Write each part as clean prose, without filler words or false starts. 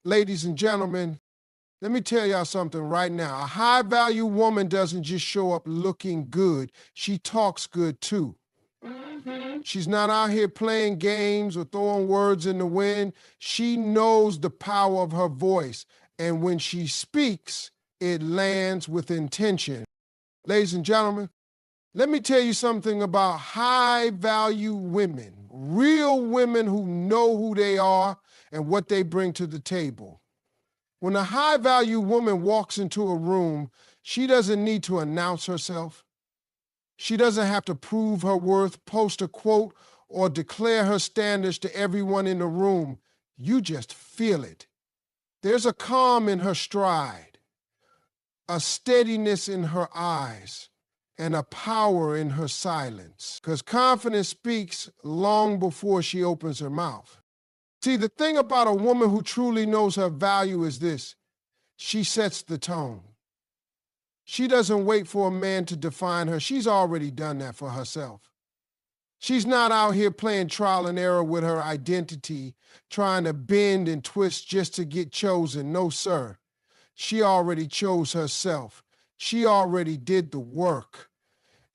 Ladies and gentlemen, let me tell y'all something right now. A high-value woman doesn't just show up looking good. She talks good too. She's not out here playing games or throwing words in the wind. She knows the power of her voice. And when she speaks, it lands with intention. Ladies and gentlemen, let me tell you something about high-value women, real women who know who they are and what they bring to the table. When a high-value woman walks into a room, she doesn't need to announce herself. She doesn't have to prove her worth, post a quote, or declare her standards to everyone in the room. You just feel it. There's a calm in her stride, a steadiness in her eyes, and a power in her silence. Because confidence speaks long before she opens her mouth. See, the thing about a woman who truly knows her value is this: she sets the tone. She doesn't wait for a man to define her. She's already done that for herself. She's not out here playing trial and error with her identity, trying to bend and twist just to get chosen. No, sir. She already chose herself. She already did the work.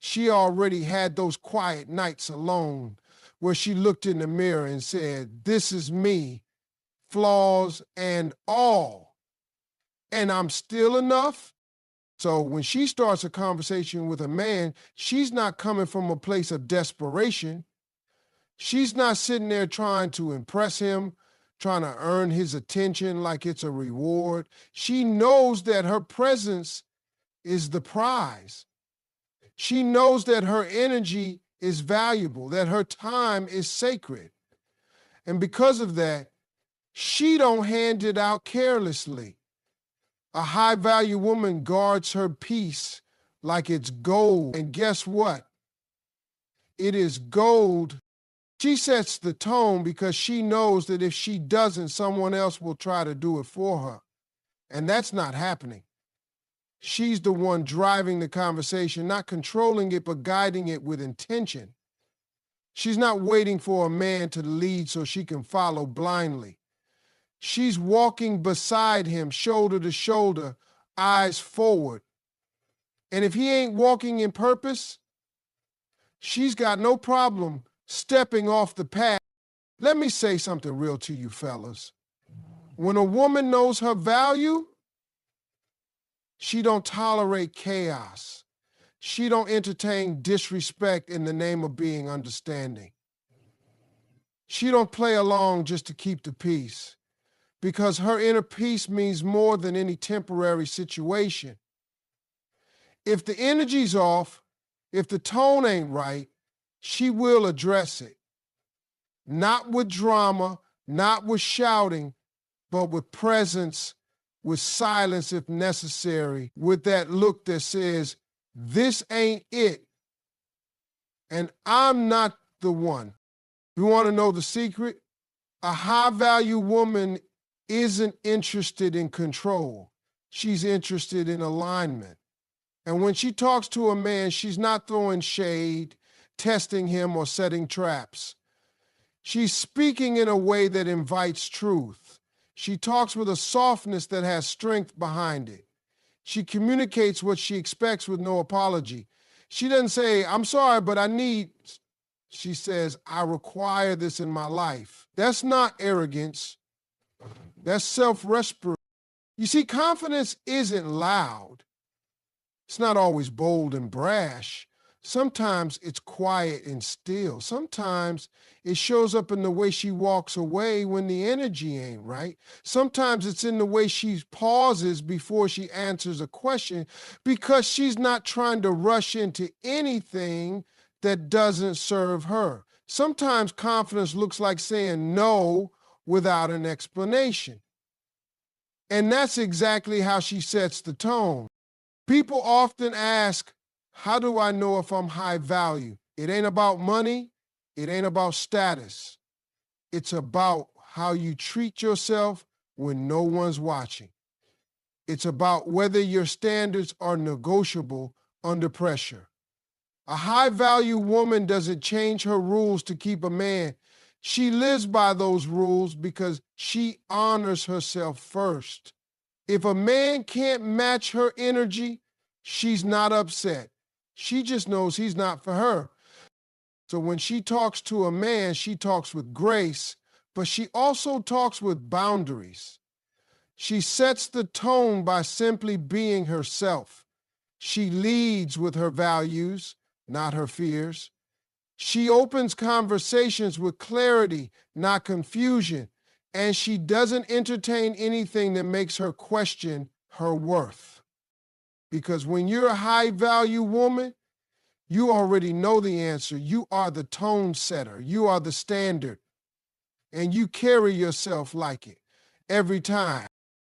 She already had those quiet nights alone where she looked in the mirror and said, "This is me, flaws and all, and I'm still enough." So when she starts a conversation with a man, she's not coming from a place of desperation. She's not sitting there trying to impress him, trying to earn his attention like it's a reward. She knows that her presence is the prize. She knows that her energy is valuable, that her time is sacred. And because of that, she don't hand it out carelessly. A high-value woman guards her peace like it's gold. And guess what? It is gold. She sets the tone because she knows that if she doesn't, someone else will try to do it for her. And that's not happening. She's the one driving the conversation, not controlling it, but guiding it with intention. She's not waiting for a man to lead so she can follow blindly. She's walking beside him, shoulder to shoulder, eyes forward. And if he ain't walking in purpose, she's got no problem stepping off the path. Let me say something real to you fellas. When a woman knows her value, she don't tolerate chaos. She don't entertain disrespect in the name of being understanding. She don't play along just to keep the peace, because her inner peace means more than any temporary situation. If the energy's off, if the tone ain't right, she will address it. Not with drama, not with shouting, but with presence, with silence if necessary, with that look that says, "This ain't it, and I'm not the one." You want to know the secret? A high-value woman isn't interested in control. She's interested in alignment. And when she talks to a man, she's not throwing shade, testing him, or setting traps. She's speaking in a way that invites truth. She talks with a softness that has strength behind it. She communicates what she expects with no apology. She doesn't say, "I'm sorry, but I need." She says, "I require this in my life." That's not arrogance. That's self-respect. You see, confidence isn't loud. It's not always bold and brash. Sometimes it's quiet and still. Sometimes it shows up in the way she walks away when the energy ain't right. Sometimes it's in the way she pauses before she answers a question, because she's not trying to rush into anything that doesn't serve her. Sometimes confidence looks like saying no without an explanation. And that's exactly how she sets the tone. People often ask, "How do I know if I'm high value?" It ain't about money. It ain't about status. It's about how you treat yourself when no one's watching. It's about whether your standards are negotiable under pressure. A high-value woman doesn't change her rules to keep a man. She lives by those rules because she honors herself first. If a man can't match her energy, she's not upset. She just knows he's not for her. So when she talks to a man, she talks with grace, but she also talks with boundaries. She sets the tone by simply being herself. She leads with her values, not her fears. She opens conversations with clarity, not confusion. And she doesn't entertain anything that makes her question her worth. Because when you're a high-value woman, you already know the answer. You are the tone setter. You are the standard. And you carry yourself like it every time.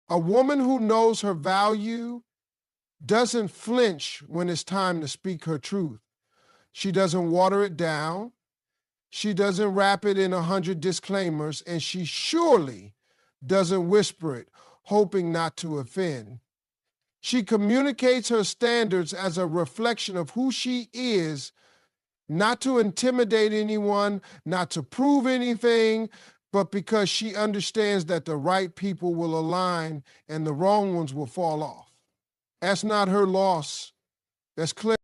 A woman who knows her value doesn't flinch when it's time to speak her truth. She doesn't water it down. She doesn't wrap it in 100 disclaimers, and she surely doesn't whisper it, hoping not to offend. She communicates her standards as a reflection of who she is, not to intimidate anyone, not to prove anything, but because she understands that the right people will align and the wrong ones will fall off. That's not her loss. That's clear.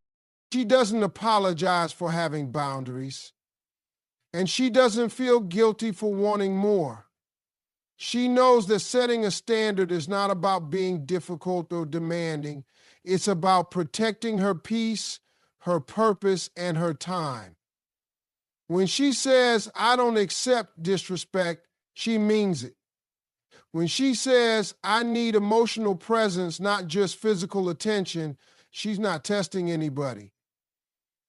She doesn't apologize for having boundaries, and she doesn't feel guilty for wanting more. She knows that setting a standard is not about being difficult or demanding. It's about protecting her peace, her purpose, and her time. When she says, I don't accept disrespect, she means it. When she says, I need emotional presence, not just physical attention, she's not testing anybody.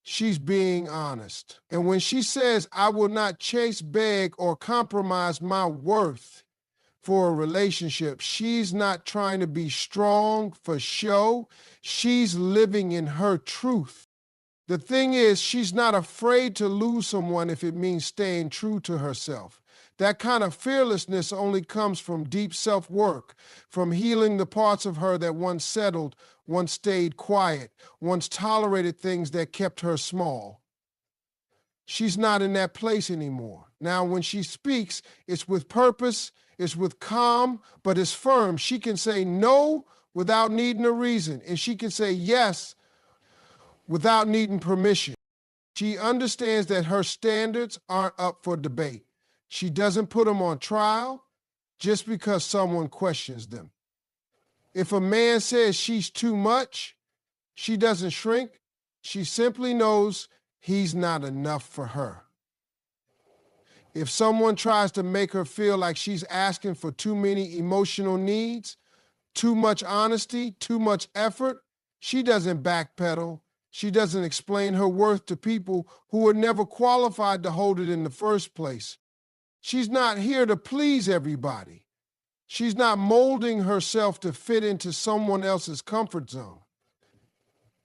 She's being honest. And when she says, I will not chase, beg, or compromise my worth for a relationship, she's not trying to be strong for show. She's living in her truth. The thing is, she's not afraid to lose someone if it means staying true to herself. That kind of fearlessness only comes from deep self-work, from healing the parts of her that once settled, once stayed quiet, once tolerated things that kept her small. She's not in that place anymore. Now, when she speaks, it's with purpose, it's with calm, but it's firm. She can say no without needing a reason, and she can say yes without needing permission. She understands that her standards aren't up for debate. She doesn't put them on trial just because someone questions them. If a man says she's too much, she doesn't shrink. She simply knows he's not enough for her. If someone tries to make her feel like she's asking for too many emotional needs, too much honesty, too much effort, she doesn't backpedal. She doesn't explain her worth to people who were never qualified to hold it in the first place. She's not here to please everybody. She's not molding herself to fit into someone else's comfort zone.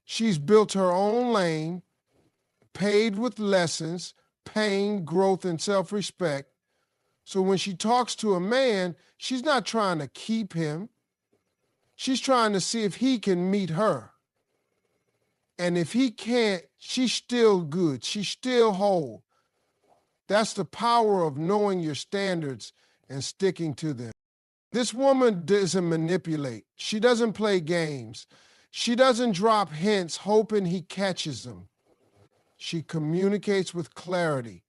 She's built her own lane, paved with lessons, pain, growth, and self-respect. So when she talks to a man, she's not trying to keep him. She's trying to see if he can meet her. And if he can't, she's still good. She's still whole. That's the power of knowing your standards and sticking to them. This woman doesn't manipulate. She doesn't play games. She doesn't drop hints hoping he catches them. She communicates with clarity.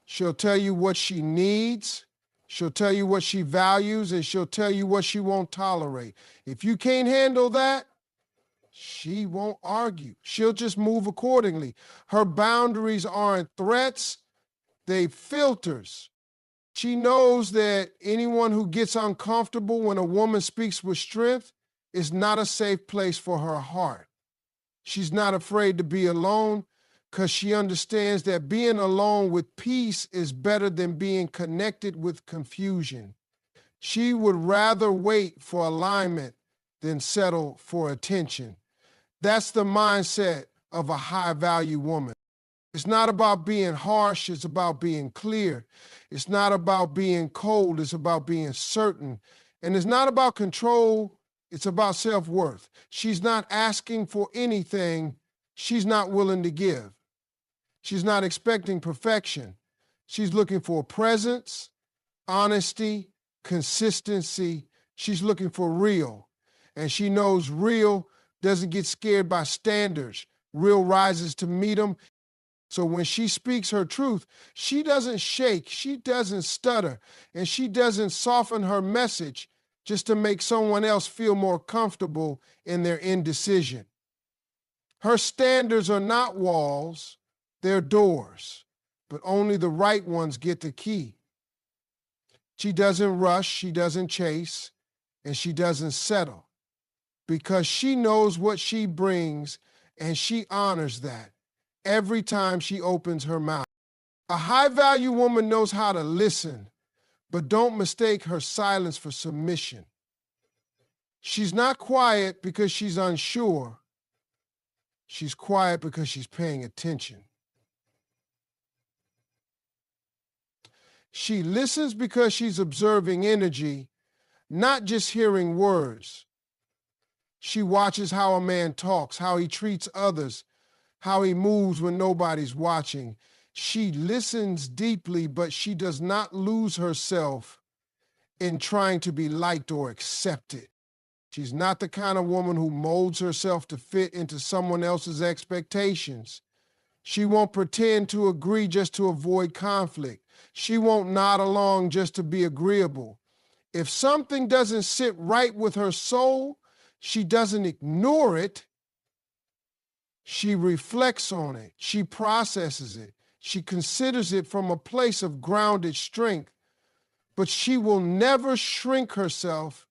She'll tell you what she needs. She'll tell you what she values, and she'll tell you what she won't tolerate. If you can't handle that, she won't argue. She'll just move accordingly. Her boundaries aren't threats, they're filters. She knows that anyone who gets uncomfortable when a woman speaks with strength is not a safe place for her heart. She's not afraid to be alone because she understands that being alone with peace is better than being connected with confusion. She would rather wait for alignment than settle for attention. That's the mindset of a high-value woman. It's not about being harsh, it's about being clear. It's not about being cold, it's about being certain. And it's not about control, it's about self-worth. She's not asking for anything she's not willing to give. She's not expecting perfection. She's looking for presence, honesty, consistency. She's looking for real. And she knows real doesn't get scared by standards. Real rises to meet them. So when she speaks her truth, she doesn't shake, she doesn't stutter, and she doesn't soften her message just to make someone else feel more comfortable in their indecision. Her standards are not walls, they're doors, but only the right ones get the key. She doesn't rush, she doesn't chase, and she doesn't settle because she knows what she brings and she honors that every time she opens her mouth. A high-value woman knows how to listen, but don't mistake her silence for submission. She's not quiet because she's unsure. She's quiet because she's paying attention. She listens because she's observing energy, not just hearing words. She watches how a man talks, how he treats others, how he moves when nobody's watching. She listens deeply, but she does not lose herself in trying to be liked or accepted. She's not the kind of woman who molds herself to fit into someone else's expectations. She won't pretend to agree just to avoid conflict. She won't nod along just to be agreeable. If something doesn't sit right with her soul, she doesn't ignore it. She reflects on it. She processes it. She considers it from a place of grounded strength. But she will never shrink herself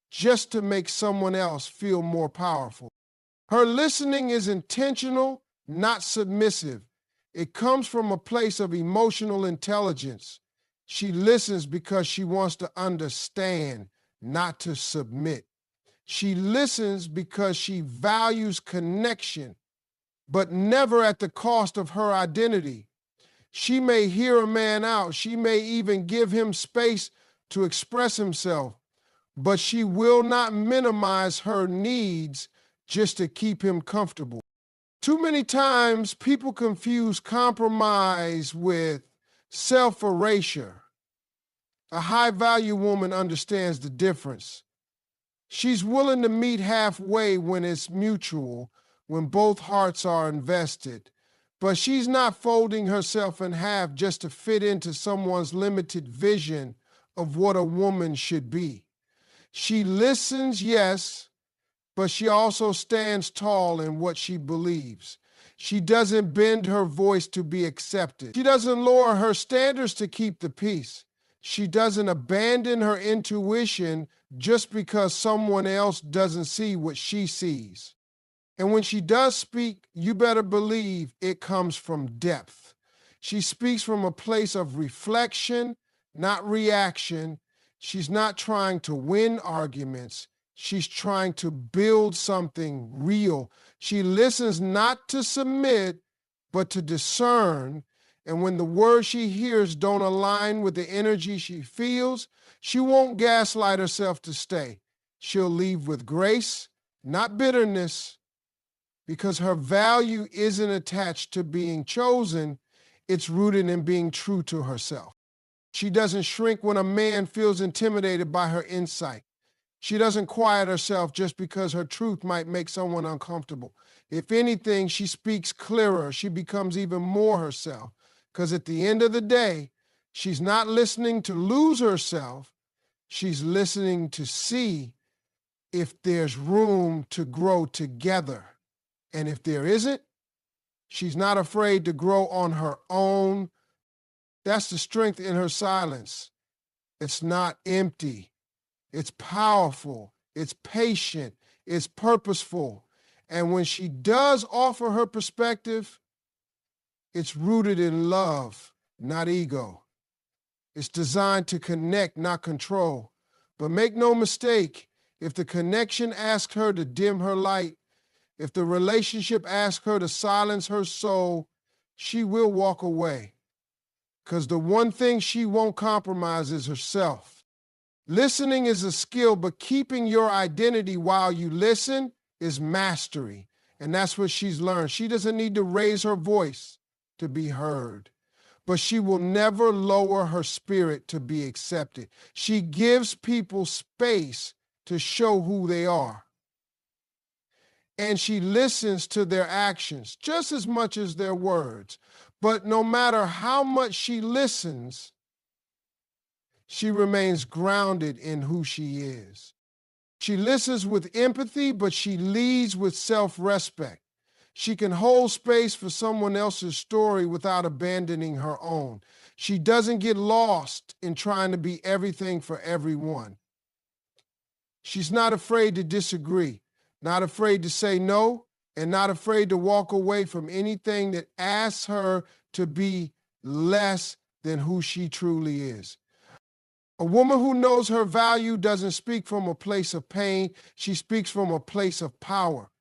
just to make someone else feel more powerful. Her listening is intentional, not submissive. It comes from a place of emotional intelligence. She listens because she wants to understand, not to submit. She listens because she values connection, but never at the cost of her identity. She may hear a man out. She may even give him space to express himself, but she will not minimize her needs just to keep him comfortable. Too many times, people confuse compromise with self-erasure. A high-value woman understands the difference. She's willing to meet halfway when it's mutual, when both hearts are invested. But she's not folding herself in half just to fit into someone's limited vision of what a woman should be. She listens, yes, but she also stands tall in what she believes. She doesn't bend her voice to be accepted. She doesn't lower her standards to keep the peace. She doesn't abandon her intuition just because someone else doesn't see what she sees. And when she does speak, you better believe it comes from depth. She speaks from a place of reflection, not reaction. She's not trying to win arguments. She's trying to build something real. She listens not to submit, but to discern. And when the words she hears don't align with the energy she feels, she won't gaslight herself to stay. She'll leave with grace, not bitterness, because her value isn't attached to being chosen. It's rooted in being true to herself. She doesn't shrink when a man feels intimidated by her insight. She doesn't quiet herself just because her truth might make someone uncomfortable. If anything, she speaks clearer. She becomes even more herself. Because at the end of the day, she's not listening to lose herself. She's listening to see if there's room to grow together. And if there isn't, she's not afraid to grow on her own. That's the strength in her silence. It's not empty. It's powerful. It's patient. It's purposeful. And when she does offer her perspective, it's rooted in love, not ego. It's designed to connect, not control. But make no mistake, if the connection asks her to dim her light, if the relationship asks her to silence her soul, she will walk away. Because the one thing she won't compromise is herself. Listening is a skill, but keeping your identity while you listen is mastery. And that's what she's learned. She doesn't need to raise her voice to be heard. but she will never lower her spirit to be accepted. She gives people space to show who they are. And she listens to their actions just as much as their words. But no matter how much she listens, she remains grounded in who she is. She listens with empathy, but she leads with self-respect. She can hold space for someone else's story without abandoning her own. She doesn't get lost in trying to be everything for everyone. She's not afraid to disagree, not afraid to say no, and not afraid to walk away from anything that asks her to be less than who she truly is. A woman who knows her value doesn't speak from a place of pain. She speaks from a place of power.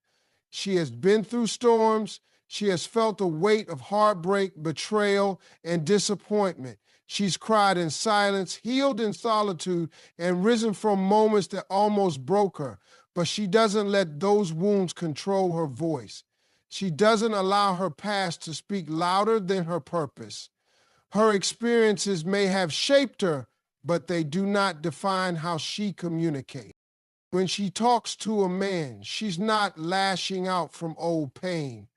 She has been through storms. She has felt the weight of heartbreak, betrayal, and disappointment. She's cried in silence, healed in solitude, and risen from moments that almost broke her. But she doesn't let those wounds control her voice. She doesn't allow her past to speak louder than her purpose. Her experiences may have shaped her, but they do not define how she communicates. When she talks to a man, she's not lashing out from old pain.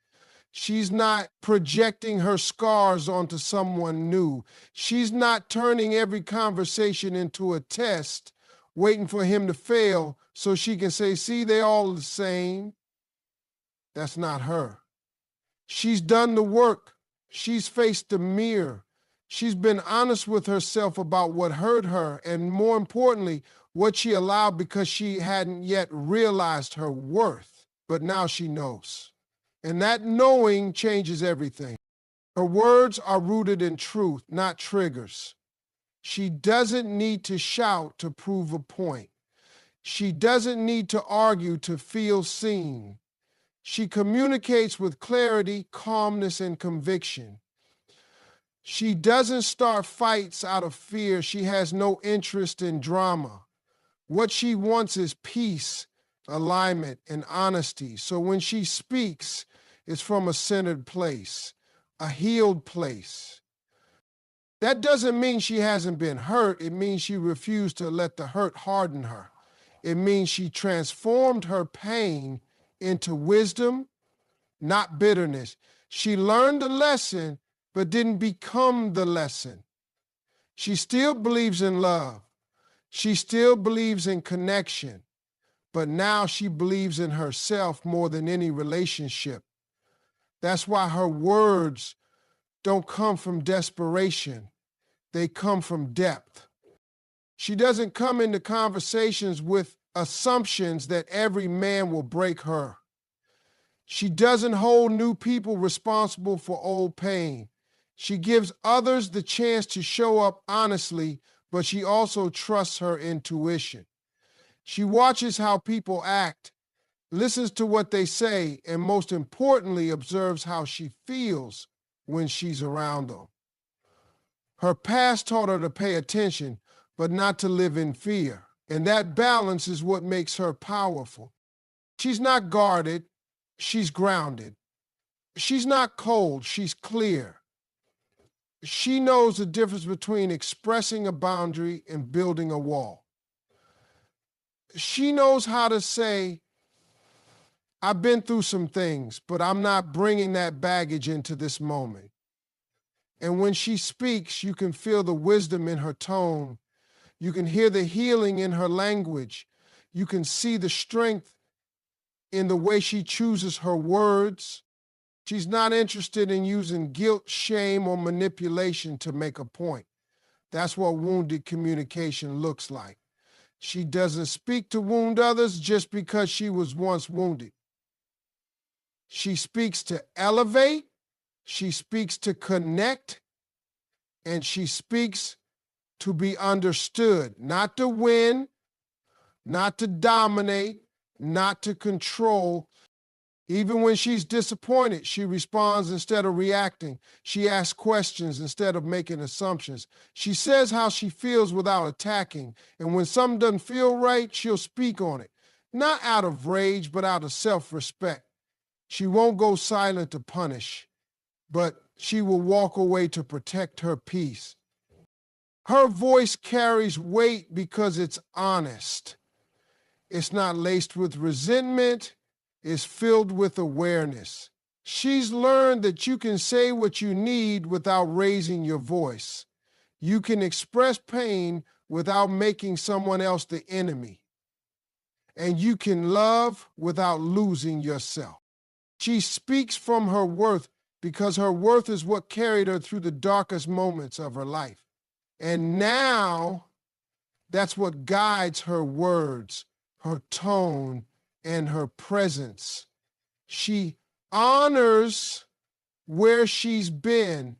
She's not projecting her scars onto someone new. She's not turning every conversation into a test, waiting for him to fail so she can say, see, they're all the same. That's not her. She's done the work. She's faced the mirror. She's been honest with herself about what hurt her, and more importantly, what she allowed because she hadn't yet realized her worth. But now she knows. And that knowing changes everything. Her words are rooted in truth, not triggers. She doesn't need to shout to prove a point. She doesn't need to argue to feel seen. She communicates with clarity, calmness, and conviction. She doesn't start fights out of fear. She has no interest in drama. What she wants is peace, alignment, and honesty. So when she speaks, it's from a centered place, a healed place. That doesn't mean she hasn't been hurt. It means she refused to let the hurt harden her. It means she transformed her pain into wisdom, not bitterness. She learned the lesson, but didn't become the lesson. She still believes in love. She still believes in connection, but now she believes in herself more than any relationship. That's why her words don't come from desperation. They come from depth. She doesn't come into conversations with assumptions that every man will break her. She doesn't hold new people responsible for old pain. She gives others the chance to show up honestly, but she also trusts her intuition. She watches how people act, listens to what they say, and most importantly, observes how she feels when she's around them. Her past taught her to pay attention, but not to live in fear. And that balance is what makes her powerful. She's not guarded, she's grounded. She's not cold, she's clear. She knows the difference between expressing a boundary and building a wall. She knows how to say, I've been through some things, but I'm not bringing that baggage into this moment. And when she speaks, you can feel the wisdom in her tone. You can hear the healing in her language. You can see the strength in the way she chooses her words. She's not interested in using guilt, shame, or manipulation to make a point. That's what wounded communication looks like. She doesn't speak to wound others just because she was once wounded. She speaks to elevate, she speaks to connect, and she speaks to be understood, not to win, not to dominate, not to control. Even when she's disappointed, she responds instead of reacting. She asks questions instead of making assumptions. She says how she feels without attacking. And when something doesn't feel right, she'll speak on it. Not out of rage, but out of self-respect. She won't go silent to punish, but She will walk away to protect her peace. Her voice carries weight because it's honest. It's not laced with resentment. It's filled with awareness. She's learned that you can say what you need without raising your voice. You can express pain without making someone else the enemy. And you can love without losing yourself. She speaks from her worth because her worth is what carried her through the darkest moments of her life. And now, that's what guides her words, her tone, and her presence. She honors where she's been,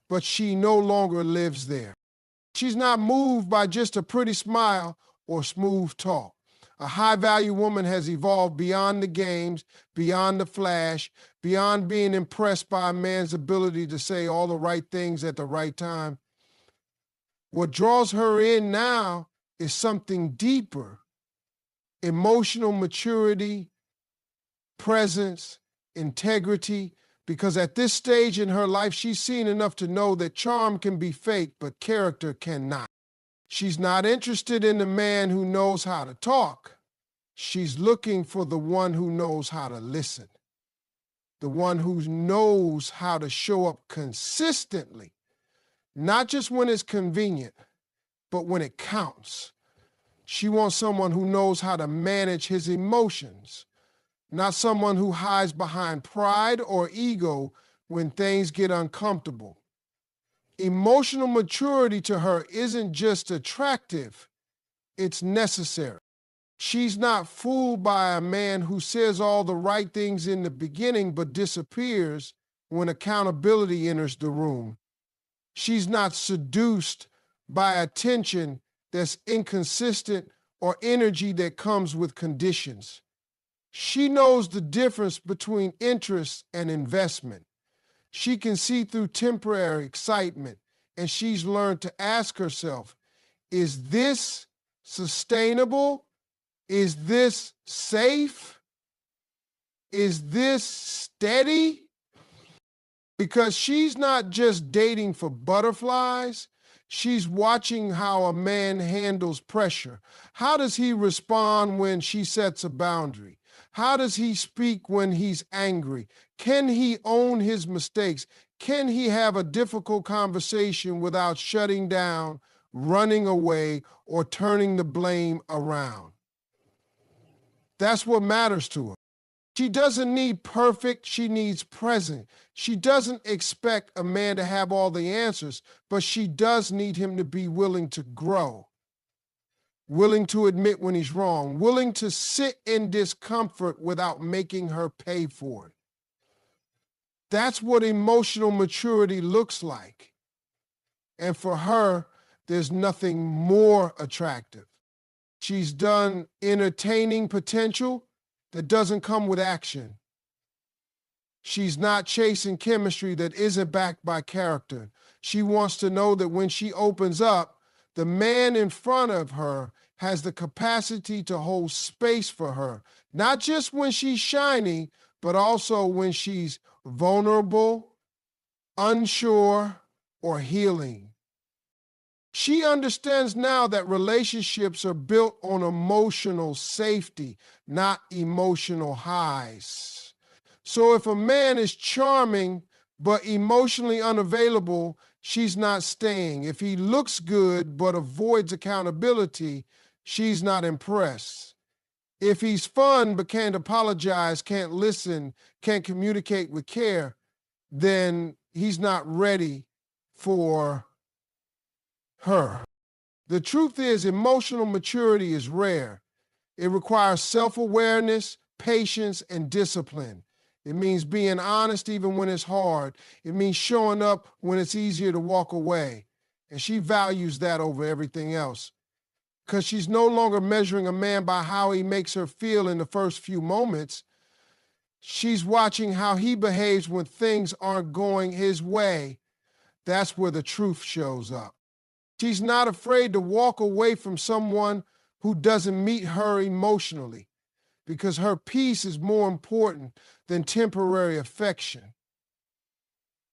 but she no longer lives there. She's not moved by just a pretty smile or smooth talk. A high-value woman has evolved beyond the games, beyond the flash, beyond being impressed by a man's ability to say all the right things at the right time. What draws her in now is something deeper: emotional maturity, presence, integrity, because at this stage in her life, she's seen enough to know that charm can be fake, but character cannot. She's not interested in the man who knows how to talk. She's looking for the one who knows how to listen, the one who knows how to show up consistently, not just when it's convenient, but when it counts. She wants someone who knows how to manage his emotions, not someone who hides behind pride or ego when things get uncomfortable. Emotional maturity to her isn't just attractive, it's necessary. She's not fooled by a man who says all the right things in the beginning but disappears when accountability enters the room. She's not seduced by attention that's inconsistent or energy that comes with conditions. She knows the difference between interest and investment. She can see through temporary excitement, and she's learned to ask herself, is this sustainable? Is this safe? Is this steady? Because she's not just dating for butterflies, she's watching how a man handles pressure. How does he respond when she sets a boundary? How does he speak when he's angry? Can he own his mistakes? Can he have a difficult conversation without shutting down, running away, or turning the blame around? That's what matters to her. She doesn't need perfect, she needs present. She doesn't expect a man to have all the answers, but she does need him to be willing to grow, willing to admit when he's wrong, willing to sit in discomfort without making her pay for it. That's what emotional maturity looks like. And for her, there's nothing more attractive. She's done entertaining potential that doesn't come with action. She's not chasing chemistry that isn't backed by character. She wants to know that when she opens up, the man in front of her has the capacity to hold space for her, not just when she's shining, but also when she's vulnerable, unsure, or healing. She understands now that relationships are built on emotional safety, not emotional highs. So if a man is charming but emotionally unavailable, she's not staying. If he looks good but avoids accountability, she's not impressed. If he's fun but can't apologize, can't listen, can't communicate with care, then he's not ready for her. The truth is, emotional maturity is rare. It requires self-awareness, patience, and discipline. It means being honest even when it's hard. It means showing up when it's easier to walk away. And she values that over everything else. Because she's no longer measuring a man by how he makes her feel in the first few moments. She's watching how he behaves when things aren't going his way. That's where the truth shows up. She's not afraid to walk away from someone who doesn't meet her emotionally, because her peace is more important than temporary affection.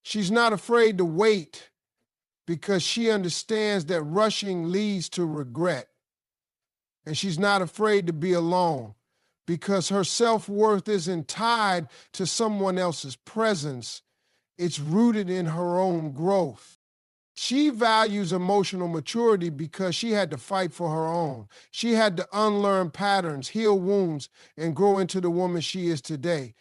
She's not afraid to wait because she understands that rushing leads to regret. And she's not afraid to be alone because her self-worth isn't tied to someone else's presence. It's rooted in her own growth. She values emotional maturity because she had to fight for her own. She had to unlearn patterns, heal wounds, and grow into the woman she is today.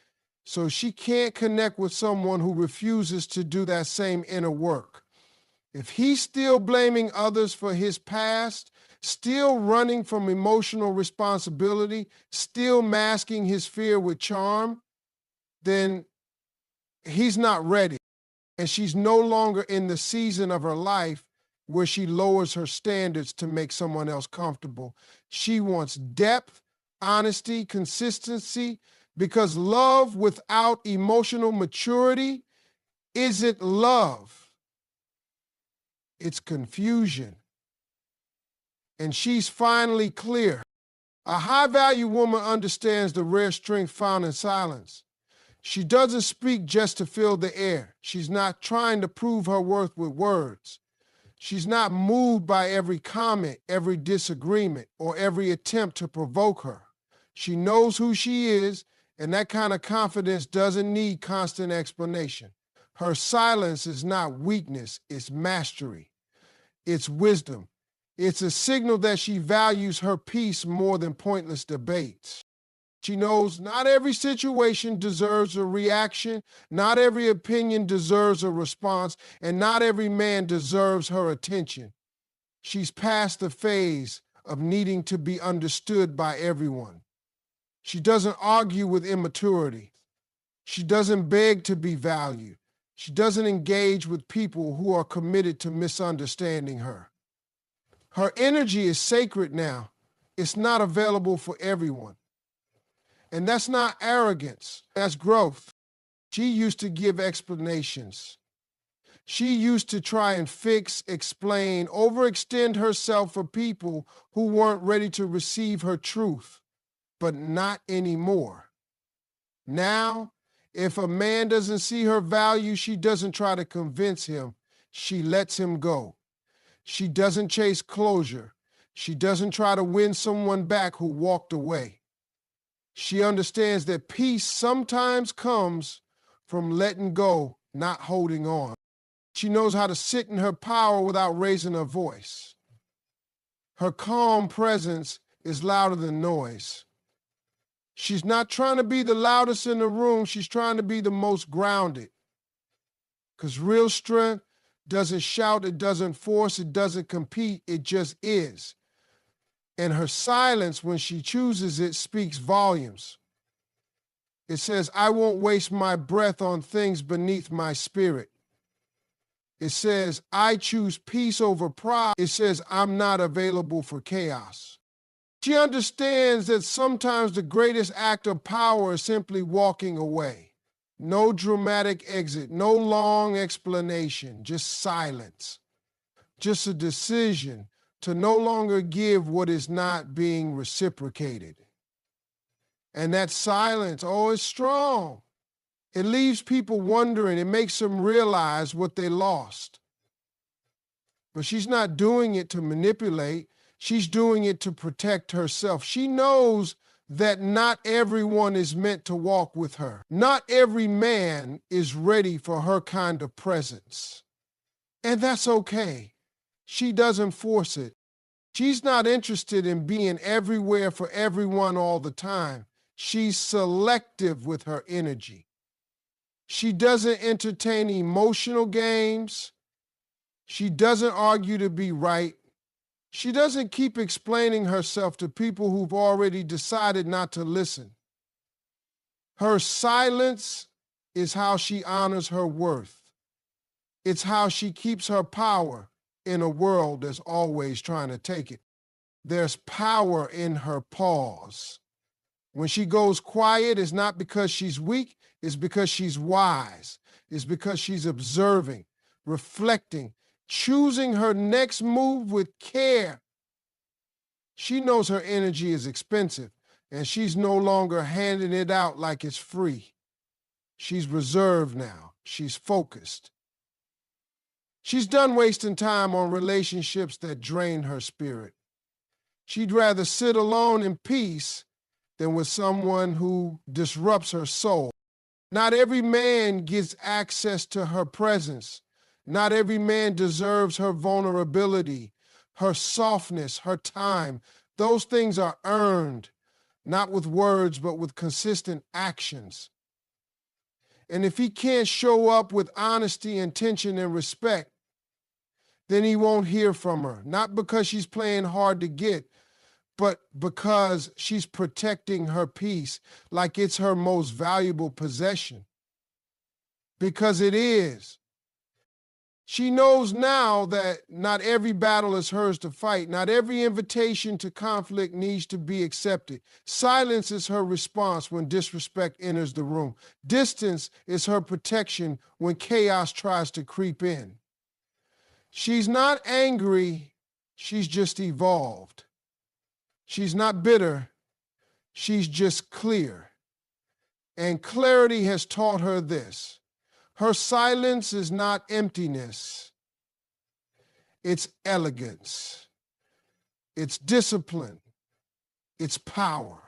So she can't connect with someone who refuses to do that same inner work. If he's still blaming others for his past, still running from emotional responsibility, still masking his fear with charm, then he's not ready. And she's no longer in the season of her life where she lowers her standards to make someone else comfortable. She wants depth, honesty, consistency, because love without emotional maturity isn't love. It's confusion. And she's finally clear. A high-value woman understands the rare strength found in silence. She doesn't speak just to fill the air. She's not trying to prove her worth with words. She's not moved by every comment, every disagreement, or every attempt to provoke her. She knows who she is, and that kind of confidence doesn't need constant explanation. Her silence is not weakness, it's mastery. It's wisdom. It's a signal that she values her peace more than pointless debates. She knows not every situation deserves a reaction, not every opinion deserves a response, and not every man deserves her attention. She's past the phase of needing to be understood by everyone. She doesn't argue with immaturity. She doesn't beg to be valued. She doesn't engage with people who are committed to misunderstanding her. Her energy is sacred now. It's not available for everyone. And that's not arrogance, that's growth. She used to give explanations. She used to try and fix, explain, overextend herself for people who weren't ready to receive her truth, but not anymore. Now, if a man doesn't see her value, she doesn't try to convince him. She lets him go. She doesn't chase closure. She doesn't try to win someone back who walked away. She understands that peace sometimes comes from letting go, not holding on. She knows how to sit in her power without raising her voice. Her calm presence is louder than noise. She's not trying to be the loudest in the room. She's trying to be the most grounded. Because real strength doesn't shout, it doesn't force, it doesn't compete, it just is. And her silence, when she chooses it, speaks volumes. It says, I won't waste my breath on things beneath my spirit. It says, I choose peace over pride. It says, I'm not available for chaos. She understands that sometimes the greatest act of power is simply walking away. No dramatic exit, no long explanation, just silence. Just a decision to no longer give what is not being reciprocated. And that silence, oh, it's strong. It leaves people wondering. It makes them realize what they lost. But she's not doing it to manipulate. She's doing it to protect herself. She knows that not everyone is meant to walk with her. Not every man is ready for her kind of presence. And that's okay. She doesn't force it. She's not interested in being everywhere for everyone all the time. She's selective with her energy. She doesn't entertain emotional games. She doesn't argue to be right. She doesn't keep explaining herself to people who've already decided not to listen. Her silence is how she honors her worth. It's how she keeps her power in a world that's always trying to take it. There's power in her pause. When she goes quiet, it's not because she's weak, it's because she's wise. It's because she's observing, reflecting, choosing her next move with care. She knows her energy is expensive, and she's no longer handing it out like it's free. She's reserved now. She's focused. She's done wasting time on relationships that drain her spirit. She'd rather sit alone in peace than with someone who disrupts her soul. Not every man gets access to her presence. Not every man deserves her vulnerability, her softness, her time. Those things are earned, not with words, but with consistent actions. And if he can't show up with honesty, intention, and respect, then he won't hear from her. Not because she's playing hard to get, but because she's protecting her peace like it's her most valuable possession. Because it is. She knows now that not every battle is hers to fight. Not every invitation to conflict needs to be accepted. Silence is her response when disrespect enters the room. Distance is her protection when chaos tries to creep in. She's not angry, she's just evolved. She's not bitter, she's just clear. And clarity has taught her this. Her silence is not emptiness. It's elegance. It's discipline. It's power.